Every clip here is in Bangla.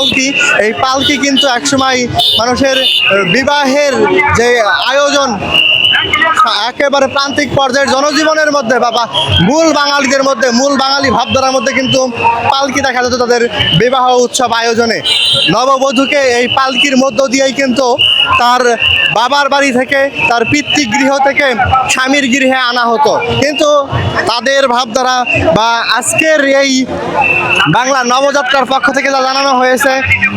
পালকি, এই পালকি কিন্তু একসময় মানুষের বিবাহের যে আয়োজন একেবারে প্রান্তিক পর্যায়ের জনজীবনের মধ্যে বা মূল বাঙালিদের মধ্যে, মূল বাঙালি ভাবধারার মধ্যে কিন্তু পালকি দেখা যেত তাদের বিবাহ উৎসব আয়োজনে। নববধূকে এই পালকির মধ্য দিয়েই কিন্তু তার বাবার বাড়ি থেকে, তার পিতৃগৃহ থেকে স্বামীর গৃহে আনা হতো। কিন্তু তাদের ভাবধারা বা আজকের এই বাংলা নবযাত্রার পক্ষ থেকে যা জানানো হয়েছে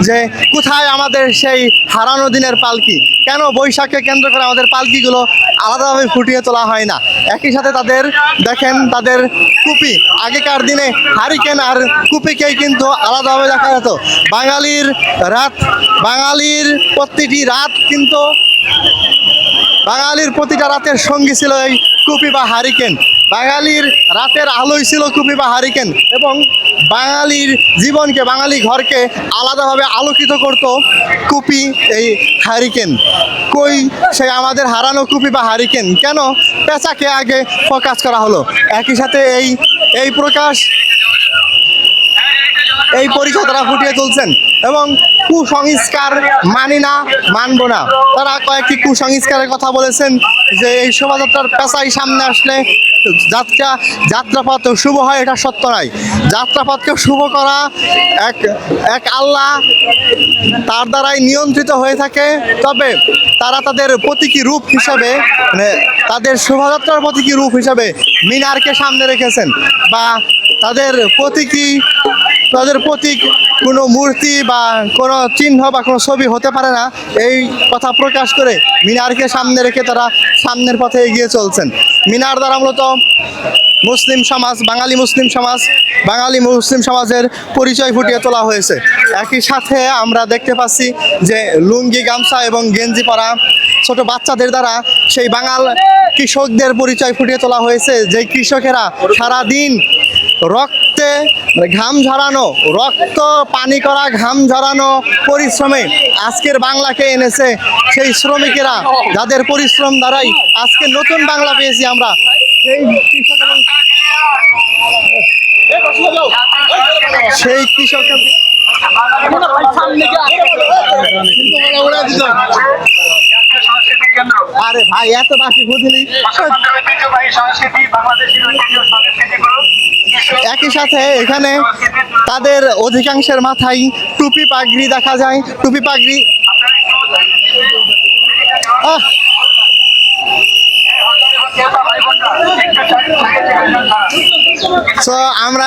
যে কোথায় আমাদের সেই হারানো দিনের পালকি, কেন বৈশাখকে কেন্দ্র করে আমাদের পালকিগুলো আলাদাভাবে ফুটিয়ে তোলা হয় না। একই সাথে তাদের দেখেন তাদের কুপি, আগেকার দিনে হারিকেন আর কুপিকেই কিন্তু আলাদাভাবে দেখা যেত। বাঙালির প্রতিটি রাত কিন্তু বাঙালির প্রতিটা রাতের সঙ্গী ছিল এই কুপি বা হারিকেন। বাঙালির রাতের আলোই ছিল কুপি বা হারিকেন, এবং বাঙালির জীবনকে, বাঙালি ঘরকে আলাদাভাবে আলোকিত করত কুপি, এই হারিকেন। কই সেই আমাদের হারানো কুপি বা হারিকেন? কেন পেঁচাকে আগে ফোকাস করা হলো? একই সাথে এই পরিচয় তারা ফুটিয়ে তুলছেন এবং কুসংস্কার মানি না, মানব না। তারা কয়েকটি কুসংস্কারের কথা বলেছেন যে এই শোভাযাত্রার পেঁচাই সামনে আসলে যাত্রাপথ শুভ হয়, এটা সত্য নয়। যাত্রাপথকে শুভ করা এক আল্লাহ, তার দ্বারাই নিয়ন্ত্রিত হয়ে থাকে। তবে তারা তাদের প্রতীকী রূপ হিসাবে, তাদের শোভাযাত্রার প্রতীকী রূপ হিসাবে মিনারকে সামনে রেখেছেন, বা তাদের প্রতীক কোনো মূর্তি বা কোনো চিহ্ন বা কোনো ছবি হতে পারে না, এই কথা প্রকাশ করে মিনারকে সামনে রেখে তারা সামনের পথে এগিয়ে চলছেন। মিনার দ্বারা মূলত বাঙালি মুসলিম সমাজের পরিচয় ফুটিয়ে তোলা হয়েছে। একই সাথে আমরা দেখতে পাচ্ছি যে লুঙ্গি, গামছা এবং গেঞ্জি পরা ছোট বাচ্চাদের দ্বারা সেই বাঙাল কৃষকদের পরিচয় ফুটিয়ে তোলা হয়েছে, যে কৃষকেরা সারাদিন রক্ত পানি করা ঘাম ঝরানো পরিশ্রমে আজকের বাংলাকে এনেছে সেই শ্রমিকেরা, যাদের পরিশ্রম দ্বারাই আজকে নতুন বাংলা পেয়েছি আমরা। সেই কৃষক আরে ভাই এত বাকি বুঝলি। একই সাথে এখানে তাদের অধিকাংশের মাথায় টুপি পাগড়ি দেখা যায়। টুপি পাগড়ি তো আমরা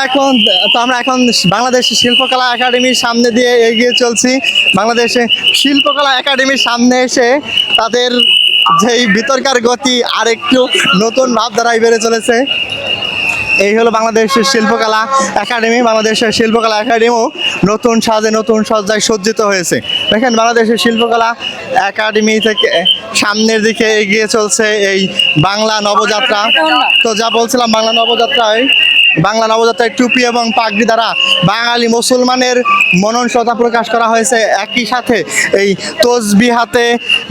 এখন বাংলাদেশ শিল্পকলা একাডেমির সামনে দিয়ে এগিয়ে চলছি। বাংলাদেশে শিল্পকলা একাডেমির সামনে এসে তাদের যেই ভিতরকার গতি আর একটু নতুন ভাবধারায় বেড়ে চলেছে। এই হলো বাংলাদেশের শিল্পকলা একাডেমি। বাংলাদেশের শিল্পকলা একাডেমিও নতুন সাজে, নতুন সজ্জায় সজ্জিত হয়েছে। দেখেন বাংলাদেশের শিল্পকলা একাডেমি থেকে সামনের দিকে এগিয়ে চলছে এই বাংলা নবযাত্রা। তো যা বলছিলাম, বাংলা নবযাত্রায় টুপি এবং পাগড়ি দ্বারা বাঙালি মুসলমানের মননশীলতা প্রকাশ করা হয়েছে। একই সাথে এই তসবিহাতে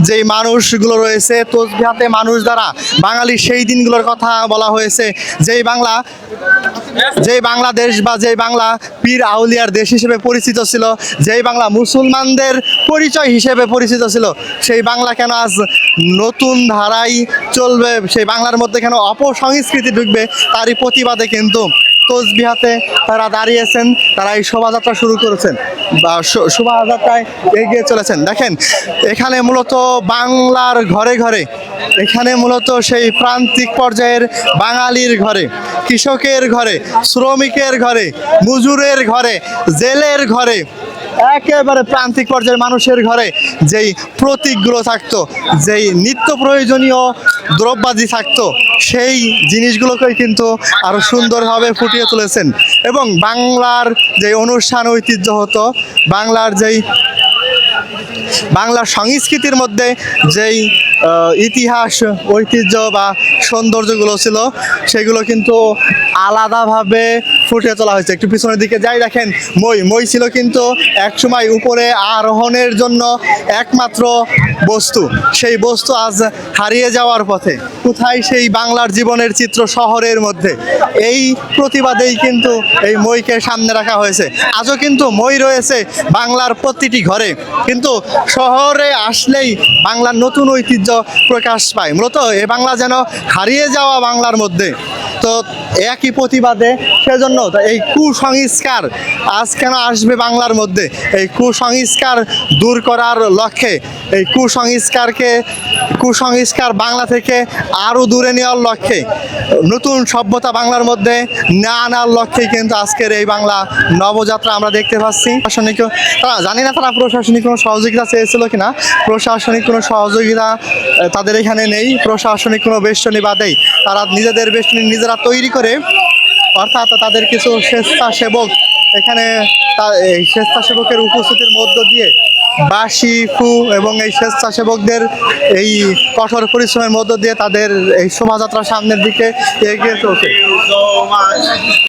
যেই মানুষগুলো রয়েছে, তসবিহাতে মানুষ দ্বারা বাঙালির সেই দিনগুলোর কথা বলা হয়েছে, যেই বাংলাদেশ বা যেই বাংলা পীর আউলিয়ার দেশ হিসেবে পরিচিত ছিল, যেই বাংলা মুসলমানদের পরিচয় হিসেবে পরিচিত ছিল, সেই বাংলা কেন আজ নতুন ধারায় চলবে, সেই বাংলার মধ্যে কেন অপসংস্কৃতি ঢুকবে, তারই প্রতিবাদে কিন্তু তসবিহাতে তারা দাঁড়িয়েছেন, তারা এই শোভাযাত্রা শুরু করেছেন বা শোভাযাত্রায় এগিয়ে চলেছেন। দেখেন এখানে মূলত বাংলার ঘরে ঘরে, এখানে মূলত সেই প্রান্তিক পর্যায়ের বাঙালির ঘরে, কৃষকের ঘরে, শ্রমিকের ঘরে, মজুরের ঘরে, জেলের ঘরে, একেবারে প্রান্তিক পর্যায়ের মানুষের ঘরে যেই প্রতীকগুলো থাকতো, যেই নিত্য প্রয়োজনীয় দ্রব্যাদি থাকতো, সেই জিনিসগুলোকেই কিন্তু আরও সুন্দরভাবে ফুটিয়ে তুলেছেন। এবং বাংলার যে অনুষ্ঠান ঐতিহ্য হতো, বাংলার সংস্কৃতির মধ্যে যেই ইতিহাস, ঐতিহ্য বা সৌন্দর্যগুলো ছিল সেগুলো কিন্তু আলাদাভাবে ফুটিয়ে তোলা হয়েছে। একটু পিছনের দিকে যাই, দেখেন মই ছিল কিন্তু একসময় উপরে আরোহণের জন্য একমাত্র বস্তু। সেই বস্তু আজ হারিয়ে যাওয়ার পথে। কোথায় সেই বাংলার জীবনের চিত্র শহরের মধ্যে? এই প্রতিবাদেই কিন্তু এই মইকে সামনে রাখা হয়েছে। আজও কিন্তু মই রয়েছে বাংলার প্রতিটি ঘরে, কিন্তু শহরে আসলেই বাংলার নতুন ঐতিহ্য প্রকাশ পায়। মূলত এ বাংলা যেন হারিয়ে যাওয়া বাংলার মধ্যে। তো একই প্রতিবাদে সেজন্য তো এই কুসংস্কার আজ কেন আসবে বাংলার মধ্যে? এই কুসংস্কার দূর করার লক্ষ্যে, এই কুসংস্কার বাংলা থেকে আরও দূরে নেওয়ার লক্ষ্যে, নতুন সভ্যতা বাংলার মধ্যে না আনার লক্ষ্যেই কিন্তু আজকের এই বাংলা নবযাত্রা আমরা দেখতে পাচ্ছি। প্রশাসনিক তারা জানি না তারা প্রশাসনিক কোনো সহযোগিতা চেয়েছিল কিনা। প্রশাসনিক কোনো সহযোগিতা তাদের এখানে নেই। প্রশাসনিক কোনো বেষ্টনী বাদেই তারা নিজেদের বেষ্টনী নিজেরা তৈরি করে, অর্থাৎ তাদের কিছু স্বেচ্ছাসেবক এখানে এই স্বেচ্ছাসেবকের উপস্থিতির মধ্য দিয়ে বাঁশি, ফু এবং এই স্বেচ্ছাসেবকদের এই কঠোর পরিশ্রমের মধ্য দিয়ে তাদের এই শোভাযাত্রা সামনের দিকে এগিয়ে চলছে।